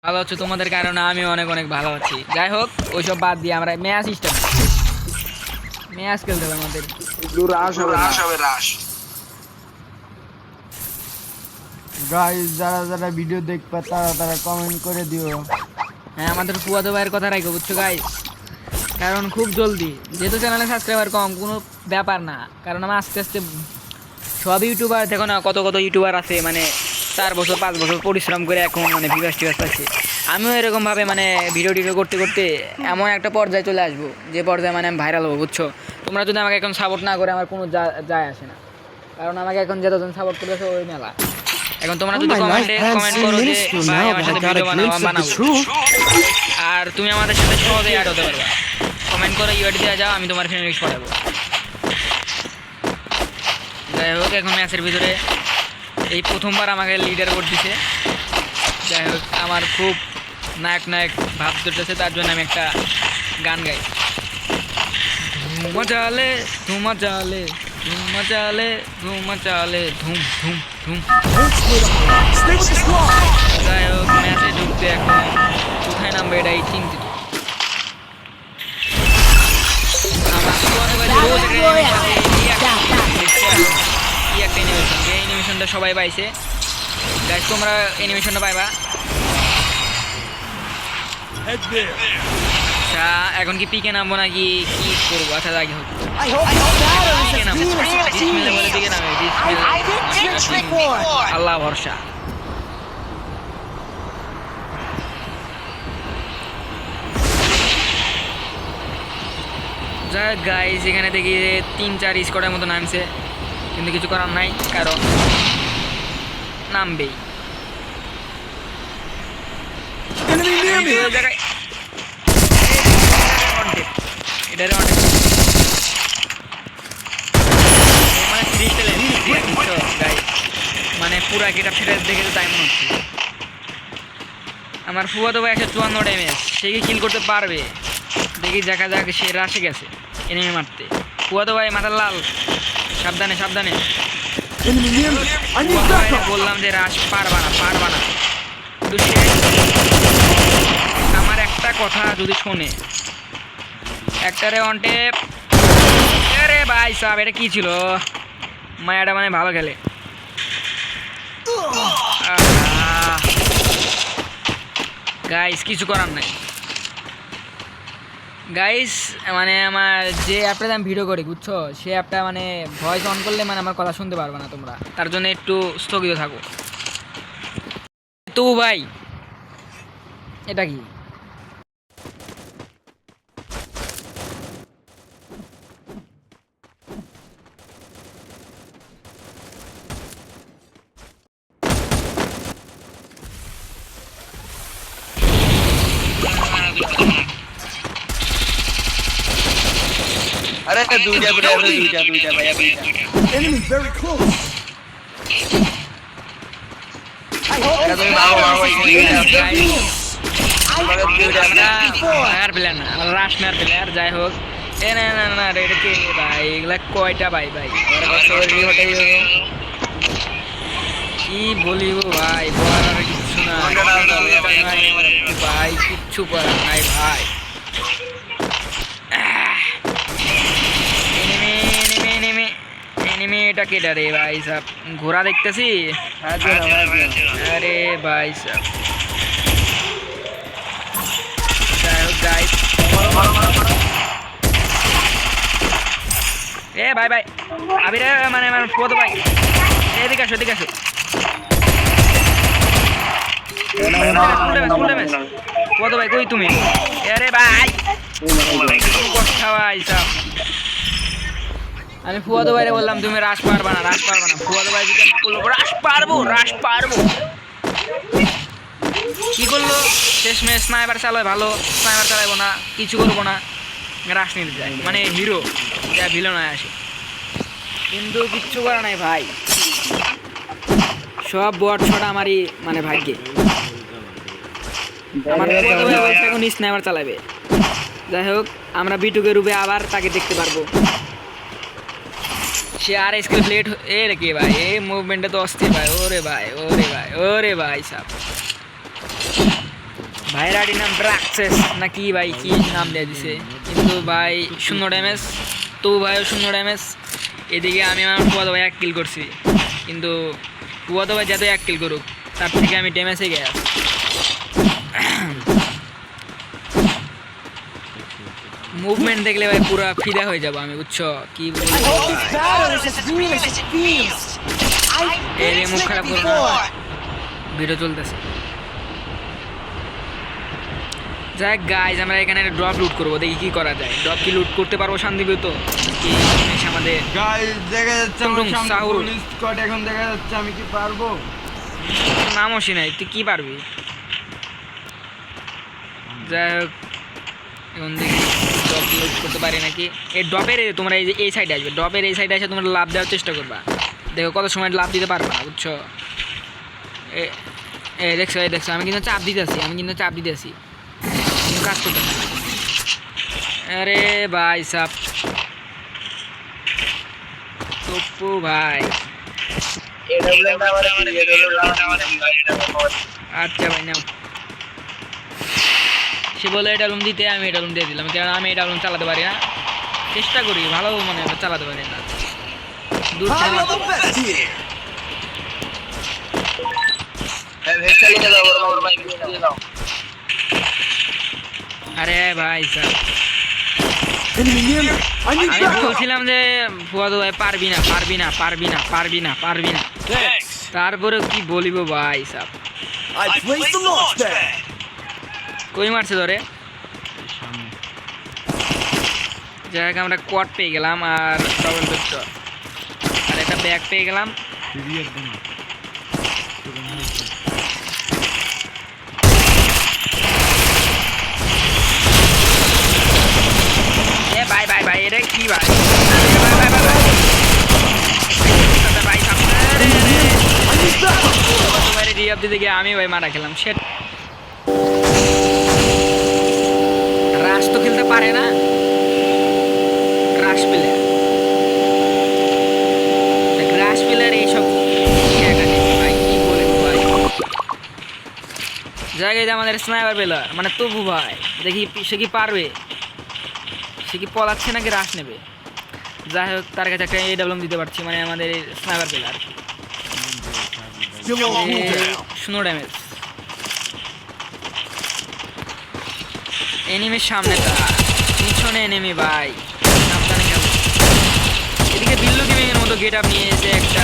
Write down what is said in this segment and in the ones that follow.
ভালো আছো তোমাদের কারণে আমি অনেক অনেক ভালো আছি। যাই হোক ওইসব বাদ দিয়ে আমরা ম্যাচ খেলতে হবে আমাদের। গাইস যারা যারা ভিডিও দেখবে তারা তারা কমেন্ট করে দিও। হ্যাঁ, আমাদের ফুয়াতো ভাইয়ের কথা রাখো, বুঝছো গাইস? কারণ খুব জলদি, যেহেতু চ্যানেলে সাবস্ক্রাইবার কম কোনো ব্যাপার না, কারণ আমার আস্তে আস্তে সব ইউটিউবার দেখো না, কত কত ইউটিউবার আছে মানে 4 বছর 5 বছর পরিশ্রম করে এখন মানে ভিউয়ার্স টিউয়ার্স পাচ্ছে। আমিও এরকমভাবে মানে ভিডিও টিডিও করতে করতে এমন একটা পর্যায়ে চলে আসবো যে পর্যায়ে মানে আমি ভাইরাল হবো, বুঝছো? তোমরা যদি আমাকে এখন সাপোর্ট না করে আমার কোনো যায় আসে না, কারণ আমাকে এখন যতজন সাপোর্ট করতেছে ওই মেলা। এখন তোমরা যদি কমেন্ট করো যে ভাই আমার সাথে ভিডিও বানাবো, আর তুমি আমাদের সাথে সহজেই অ্যাড হতে পারবে, কমেন্ট করে ইউআইডি দেওয়া যাও, আমি তোমার ফ্রেন্ড লিস্ট পাঠাবো। যাই হোক এখন ম্যাচের ভিতরে এই প্রথমবার আমাকে লিডার বোর্ড দিছে। যাই হোক আমার খুব নায়ক নায়ক ভাব ধরতেছে, তার জন্য আমি একটা গান গাই। ধুমা চালে ধুমা চালে ধুমা চালে ধুমা চালে ধুম ধুম ধুম। যাই হোক ম্যাচে ঢুকতে এখন কোথায় নামবে এটাই চিন্তিত। অ্যানিমেশনটা সবাই পাইছে, গাইস তোমরা অ্যানিমেশনটা পাইবা। আচ্ছা এখন কি পিকে নামবো নাকি কি করবো? আচ্ছা যাই হোক আল্লাহ ভরসা। যাই হোক গাইস এখানে দেখি 3-4 স্কোয়াডের মতো নামছে, কিন্তু কিছু করার নাই, কারণ নামবেই। মানে পুরা গেট আপ সেটা দেখে তো তাই মনে হচ্ছে। আমার ফুয়াতো ভাই 154 ড্যামেজ, সে কি কিল করতে পারবে? দেখি দেখা যাক, সে রাশে গেছে এনিমি মারতে। ফুয়াতো ভাই মাথার লাল, সাবধানে সাবধানে। বললাম যে রাশ পারবা না পারবা না, কিন্তু সে আমার একটা কথা যদি শোনে একটারে অন টেপ। আরে ভাই সাহেব এটা কি ছিল? মায়াটা মানে ভালো খেলে। গাইস কিছু করার নাই গাইস, মানে আমার যে অ্যাপটাতে আমি ভিডিও করি, বুঝছো, সে অ্যাপটা মানে ভয়েস অন করলে মানে আমার কথা শুনতে পারবে না তোমরা, তার জন্য একটু স্থগিত থাকো। তো ভাই এটা কি? अरे दूजा दूजा भैया Enemy very close. প্লেয়ার। যাই হোক এ না না না এটা কি ভাই? এগুলা কয়টা ভাই ভাই কি বলি গো ভাই, বলার আর কিচ্ছু না ভাই, কিচ্ছু করার নাই ভাই। এটা কেটা রে ভাই সাহেব? ঘোড়া দেখতেছি। আরে ভাই সাহেব যাই হোক গাইস, এ ভাই ভাই আবির মানে ফুয়াতো ভাই এদিকে আসো এদিকে আসো। ফুয়াতো ভাই কই তুমি? আরে ভাই কথা ভাই সাহেব, আমি ফুয়াতো ভাইরে বললাম তুমি রাশ পারবা না রাশ পারবা না। ফুয়াতো ভাই যদি রাশ পারবো রাশ পারবো কি করলো? শেষমেশ স্নাইপার চালায়, ভালো স্নাইপার চালাইবো না, কিছু করবো না, রাশ নিতে যায়, মানে হিরো যা ভিলেন হয়ে আসে। কিন্তু কিচ্ছু করা নাই ভাই, সব বট ছটা আমারই মানে ভাগ্যে। আমার এখন স্নাইপার চালাবে। যাই হোক আমরা বিটুকে রূপে আবার তাকে দেখতে পারবো। সে আর স্কিল প্লেট এ রে কে ভাই, এই মুভমেন্টটা তো অস্থির ভাই। ওরে ভাই ওরে ভাই ওরে ভাই সাহেব ভাইয়ের আইডি নাম ব্রাক্সেস না কি ভাই কি নাম দিয়ে দিছে, কিন্তু ভাই 0 ড্যামেজ, তো ভাইও 0 ড্যামেজ। এদিকে আমি আমার ফুয়াদ ভাই 1 কিল করছি, কিন্তু ফুয়াদ ভাই যাতে 1 কিল করুক তার থেকে আমি ড্যামেজে গেছি। মুভমেন্ট দেখলে ভাই পুরো ফিদা হয়ে যাবো আমি, বুঝছো কি বলবো ভাই। এই মুখ খারাপ করবো না, ভিডিও চলতেছে। যাই গাইজ, আমরা এখানে ড্রপ লুট করবো, দেখি কি করা যায়। ড্রপ কি লুট করতে পারবো শান্তিপুর তো কি আমাদের গাইস দেখা যাচ্ছে আমার টুংটুং সামনে সাহুর। পুলিশ স্কোয়াড, এখন দেখা যাচ্ছে আমি কি পারবো? নামোসি নাই, তুই কি পারবি? যাই হোক এখন দেখি ড্রপ লুট করতে পারি নাকি। এই ড্রপের তোমরা এই যে এই সাইডে আসবে, ড্রপের এই সাইডে এসে তোমরা লাভ দেওয়ার চেষ্টা করবা, দেখো কত সময় লাভ দিতে পারবা, বুঝছো? এই দেখছো, এই দেখছো আমি কিন্তু চাপ দিতেছি, কাজ করতে না। আরে ভাই সাপ তপ্পু ভাই, আচ্ছা ভাই নাও। সে বলে এটা রুম দিতে, আমি এটা রুম দিয়ে দিলাম, কারণ আমি এটা রুম চালাতে পারি না, চেষ্টা করি ভালো মানে চালাতে পারি না, দূর আরে ভাই সাপ আমি বলছিলাম যে ফুয়াদ ভাই পারবি না, তারপরে কি বলিব ভাই সাপ। কই মারছে ধরে? যাই হোক আমরা কোয়াড পেয়ে গেলাম আর ডবল ভেক্টর আর একটা ব্যাগ পেয়ে গেলাম। ভাই এটা কি ভাই রিয়াব দিতে গিয়ে আমি ভাই মারা খেলাম। সেট রাশ তো খেলতে পারে না, রাশ প্লেয়ার এইসব ভাই কি বলবো ভাই। জায়গায় আমাদের স্নাইপার প্লেয়ার মানে তবু ভাই দেখি সে কি পারবে, সে কি পলাচ্ছে নাকি রাশ নেবে। যাই হোক তার কাছে একটা এডাব্লিউএম দিতে পারছি, মানে আমাদের স্নাইপার প্লেয়ার 0 ড্যামেজ। এনিমির সামনেটা পিছনে এনিমি ভাই, সাবধানে খেলো। এদিকে বিল্লু গেমিং এর মতো গেট আপ নিয়ে এসে একটা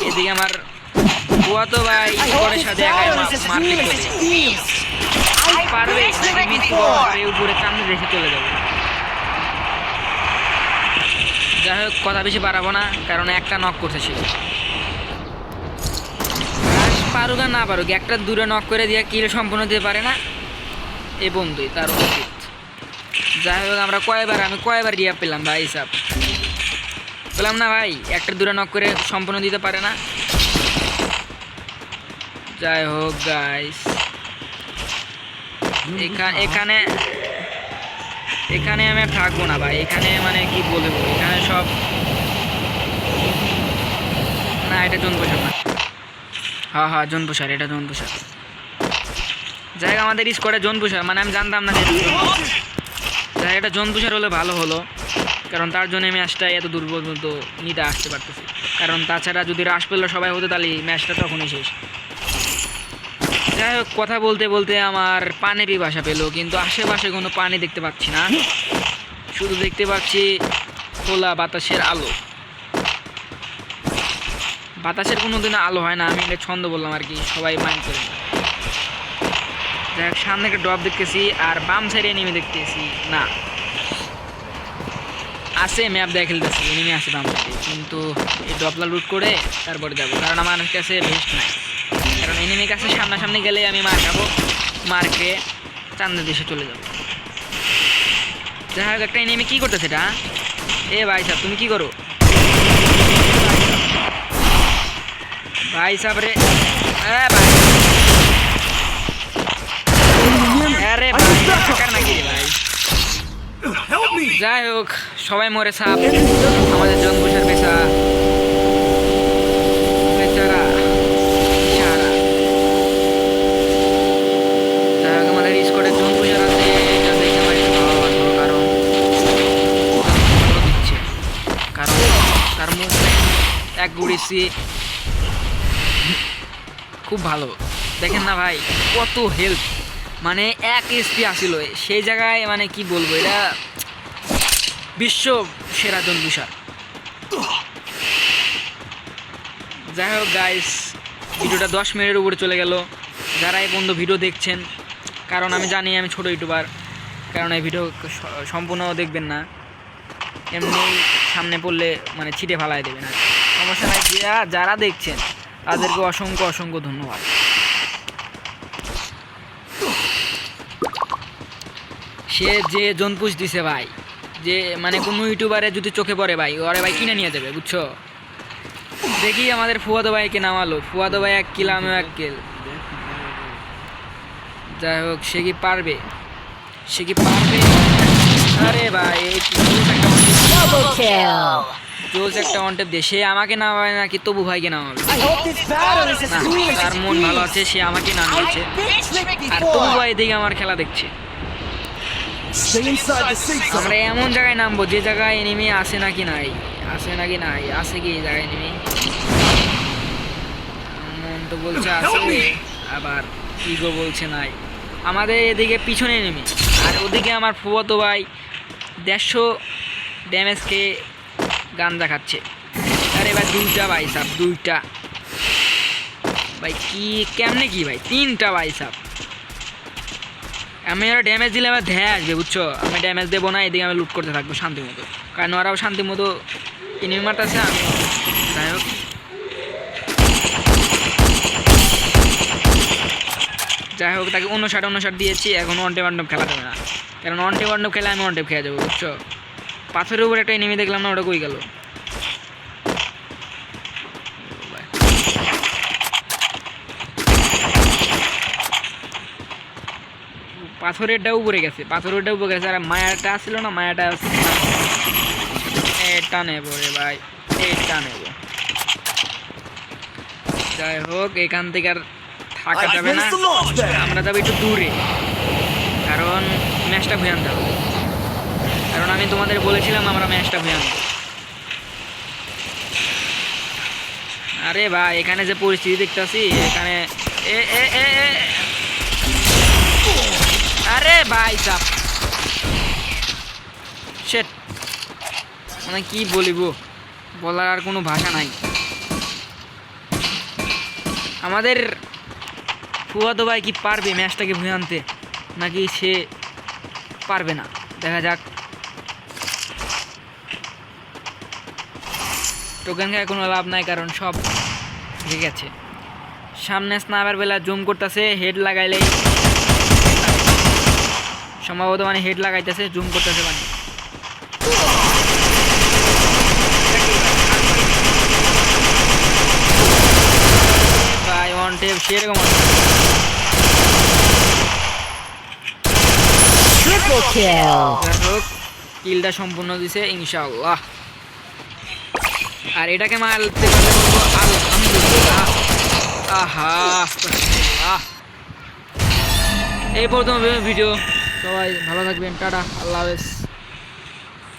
এদিকে আমার বুয়া তো ভাই পরের সাথে একাই মারপিট পারবে উপরে কামড়ে রেখে চলে যাবে। যাই হোক কথা বেশি বাড়াবো না, কারণ একটা নক করছে সে, পারুক আর না পারুক একটা দূরে নক করে দিয়ে কিল সম্পূর্ণ দিতে পারে না এ বন্ধুই তার উচিত। যাই হোক আমরা আমি কয়বার রিয়া পেলাম ভাই সাহেব, পেলাম না ভাই, একটা দূরে নক করে সম্পূর্ণ দিতে পারে না। যাই হোক গাইস এখানে আমি থাকবো না ভাই, এখানে মানে কি বলবো, এখানে সব না, এটা জন পোশাক না, হ্যাঁ জন পোশাক, এটা জন পোশাক। যাই হোক আমাদের স্কোয়াডে জন পোশাক, মানে আমি জানতাম না যে যাই এটা জন পোশাক হলে ভালো হলো, কারণ তার জন্য ম্যাচটা এত দূর পর্যন্ত নিতে আসতে পারতেছি, কারণ তাছাড়া যদি রাশ পেলে সবাই হতো তাহলে ম্যাচটা তখনই শেষ। যাই হোক কথা বলতে বলতে আমার পানি পিপাসা পেলো, কিন্তু আশেপাশে কোনো পানি দেখতে পাচ্ছি না, শুধু দেখতে পাচ্ছি খোলা বাতাসের আলো। বাতাসের কোনো দিন আলো হয় না, আমি এটা ছন্দ বললাম আর কি, সবাই মাইন্ড করে। যাই হোক সামনে একটা ড্রপ দেখতেছি আর বাম সাইডে নেমে দেখতেছি না আছে, ম্যাপ দেখে খেলতেছি এনিমি আছে বাম সাইডে, কিন্তু এই ড্রপলা লুট করে তারপরে যাবো, কারণ আমার কাছে ভেস্ট নাই, কারণ এনিমির কাছে সামনাসামনি গেলে আমি মার খাবো, মারকে চান্দা দেশে চলে যাবো। যাই হোক একটা এনিমি কি করতেছে এটা, এ ভাই সাহেব তুমি কি করো ভাই সাহেব রে, ভাই আরে ভাই নাকি রে ভাই। যাই হোক সবাই মরে সাপ, আমাদের জন বসার পেশা করেছি, খুব ভালো। দেখেন না ভাই কত হেল্প, মানে 1 HP আসিল সেই জায়গায়, মানে কি বলবো, এটা বিশ্ব সেরা জন্তুসার। যাই হোক গাইস, ভিডিওটা 10 মিনিটের উপরে চলে গেল। যারা এই বন্ধু ভিডিও দেখছেন, কারণ আমি জানি আমি ছোট ইউটিউবার, কারণ এই ভিডিও সম্পূর্ণ দেখবেন না, এমনি সামনে পড়লে মানে ছিটে ফালাই দেবেন। আর সমস্যা নাই, যারা দেখছেন তাদেরকে অসংখ্য অসংখ্য ধন্যবাদ। সে যে জনপুষ দিছে ভাই, যে মানে কোনো ইউটিউবারে যদি চোখে পড়ে ভাই, ওরে ভাই কিনে নিয়ে যাবে, বুঝছো। দেখি আমাদের ফুয়াদো ভাইকে নামালো, ফুয়াদো ভাই 1 কিল, আমিও 1 কিল। যাই হোক, সে কি পারবে, সে কি পারবে? আরে ভাই জোস একটা ওয়ানটেপ দিয়ে সে আমাকে নামাবে নাকি তবু ভাইকে নামাবে? না, তার মন ভালো আছে, সে আমাকে নামিয়েছে। আর তবু ভাই দেখে আমার খেলা দেখছে। আমরা এমন জায়গায় নামবো যে জায়গায় এনিমি আসে নাকি নাই, আসে নাকি নাই, আসে কি এই জায়গায় এনিমি? মন তো বলছে আসে, আবার ইগো বলছে নাই। আমাদের এদিকে পিছনে এনিমি, আর ওদিকে আমার ফুয়াতো ভাই 150 ড্যামেজ খেয়ে গাঞ্জা খাচ্ছে। আরে ভাই 2টা ভাই সাপ, 2টা ভাই, কি কেমনে কি ভাই, 3টা ভাই সাপ। আমি ওরা ড্যামেজ দিলে আমার ধ্যায় আসবে, বুঝছো। আমি ড্যামেজ দেবো না, এদিকে আমি লুট করতে থাকবো শান্তি মতো, কারণ ওরাও শান্তি মতো এনিমি মারতেছে। আমি যাই হোক, যাই হোক তাকে অন্য শাট দিয়েছি। এখন ওয়ান টেপ খেলা যাবে না, কারণ ওয়ান টেপ খেলে আমি ওয়ান টেপ খেয়ে যাবো, বুঝছো। পাথরের উপর একটা এনিমি দেখলাম না, ওটা কই গেল? পাথরেরটা উপরে গেছে, পাথরেরটা উপরে গেছে। আর মায়াটা আসছিল না, মায়াটা এটা নেবো রে ভাই, এটা নেবো। যাই হোক, এখান থেকে আর থাকা যাবে না, আমরা যাবো একটু দূরে, কারণ ম্যাচটা ভুয়ে আনতে হবে। কারণ আমি তোমাদের বলেছিলাম আমরা ম্যাচটা ভুয়ে আনবো। আরে ভাই এখানে যে পরিস্থিতি দেখতেছি, এখানে আরে ভাই সাপ শেট, মানে কি বলিব, বলার আর কোনো ভাষা নাই। আমাদের ফুয়াদো ভাই কি পারবে ম্যাচটাকে ভুয়ে আনতে, নাকি সে পারবে না? দেখা যাক। টোকেন খায় কোনো লাভ নাই, কারণ সব ঠিক আছে। সামনে স্নাইপার বেলা জুম করতেছে, হেড লাগাইলেই সম্ভবত, মানে হেড লাগাইতেছে, জুম করতেছে, মানে ভাই ওয়ান টেপ সেরকম। কিলটা সম্পূর্ণ দিছে ইনশাআল্লাহ। আর এটাকে মারতে পারলে বলবো আলহামদুলিল্লাহ। আহা, এই প্রথম ভিডিও, সবাই ভালো থাকবেন, টাটা, আল্লাহ হাফেজ।